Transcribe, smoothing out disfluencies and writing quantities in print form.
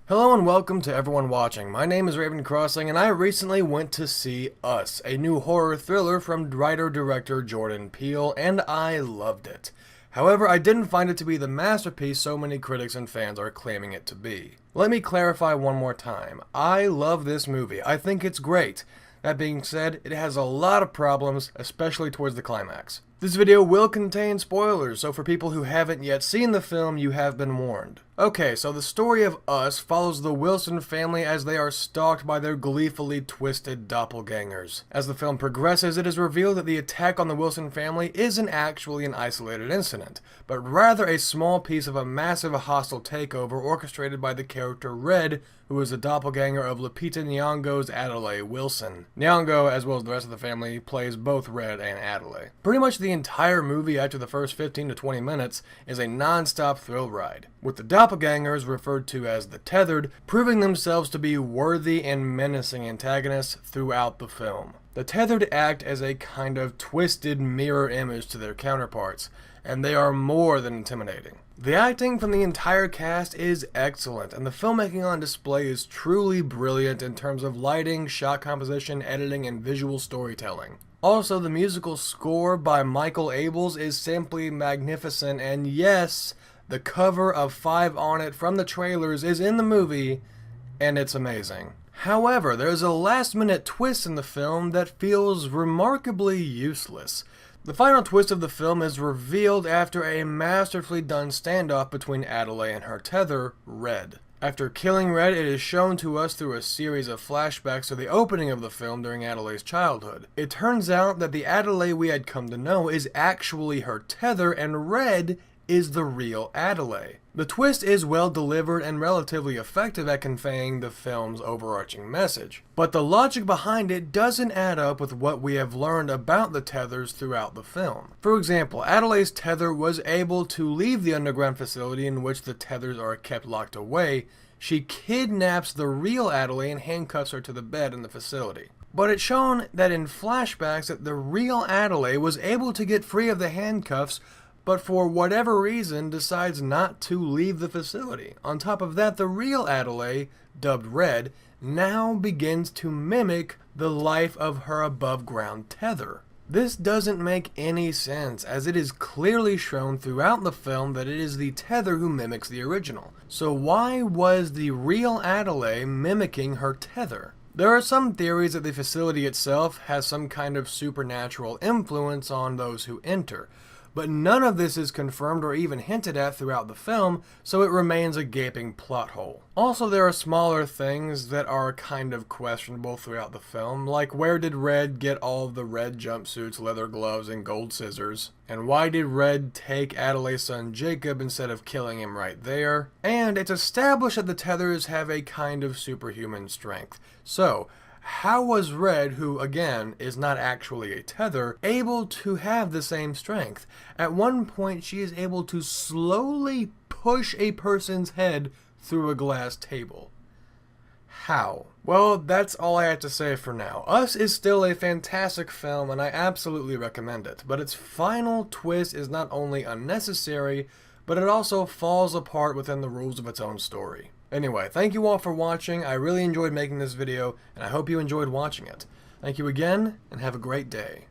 Hello and welcome to everyone watching. My name is Raven Crossing and I recently went to see Us, a new horror thriller from writer-director Jordan Peele, and I loved it. However, I didn't find it to be the masterpiece so many critics and fans are claiming it to be. Let me clarify one more time. I love this movie. I think it's great. That being said, it has a lot of problems, especially towards the climax. This video will contain spoilers, so for people who haven't yet seen the film, you have been warned. Okay, so the story of Us follows the Wilson family as they are stalked by their gleefully twisted doppelgangers. As the film progresses, it is revealed that the attack on the Wilson family isn't actually an isolated incident, but rather a small piece of a massive hostile takeover orchestrated by the character Red, who is a doppelganger of Lupita Nyong'o's Adelaide Wilson. Nyong'o, as well as the rest of the family, plays both Red and Adelaide. Pretty much the entire movie after the first 15 to 20 minutes is a non-stop thrill ride, with the doppelgangers, referred to as the Tethered, proving themselves to be worthy and menacing antagonists throughout the film. The Tethered act as a kind of twisted mirror image to their counterparts, and they are more than intimidating. The acting from the entire cast is excellent, and the filmmaking on display is truly brilliant in terms of lighting, shot composition, editing, and visual storytelling. Also, the musical score by Michael Abels is simply magnificent, and yes, the cover of 5 on It from the trailers is in the movie, and it's amazing. However, there's a last-minute twist in the film that feels remarkably useless. The final twist of the film is revealed after a masterfully done standoff between Adelaide and her tether, Red. After killing Red, it is shown to us through a series of flashbacks to the opening of the film during Adelaide's childhood. It turns out that the Adelaide we had come to know is actually her tether, and Red is the real Adelaide. The twist is well delivered and relatively effective at conveying the film's overarching message, but the logic behind it doesn't add up with what we have learned about the tethers throughout the film. For example, Adelaide's tether was able to leave the underground facility in which the tethers are kept locked away. She kidnaps the real Adelaide and handcuffs her to the bed in the facility. But it's shown that in flashbacks that the real Adelaide was able to get free of the handcuffs, but for whatever reason decides not to leave the facility. On top of that, the real Adelaide, dubbed Red, now begins to mimic the life of her above-ground tether. This doesn't make any sense, as it is clearly shown throughout the film that it is the tether who mimics the original. So why was the real Adelaide mimicking her tether? There are some theories that the facility itself has some kind of supernatural influence on those who enter, but none of this is confirmed or even hinted at throughout the film, so it remains a gaping plot hole. Also, there are smaller things that are kind of questionable throughout the film, like where did Red get all of the red jumpsuits, leather gloves, and gold scissors? And why did Red take Adelaide's son Jacob instead of killing him right there? And it's established that the tethers have a kind of superhuman strength. So, how was Red, who again is not actually a tether, able to have the same strength? At one point, she is able to slowly push a person's head through a glass table. How? Well, that's all I have to say for now. Us is still a fantastic film, and I absolutely recommend it, but its final twist is not only unnecessary, but it also falls apart within the rules of its own story. Anyway, thank you all for watching. I really enjoyed making this video, and I hope you enjoyed watching it. Thank you again, and have a great day.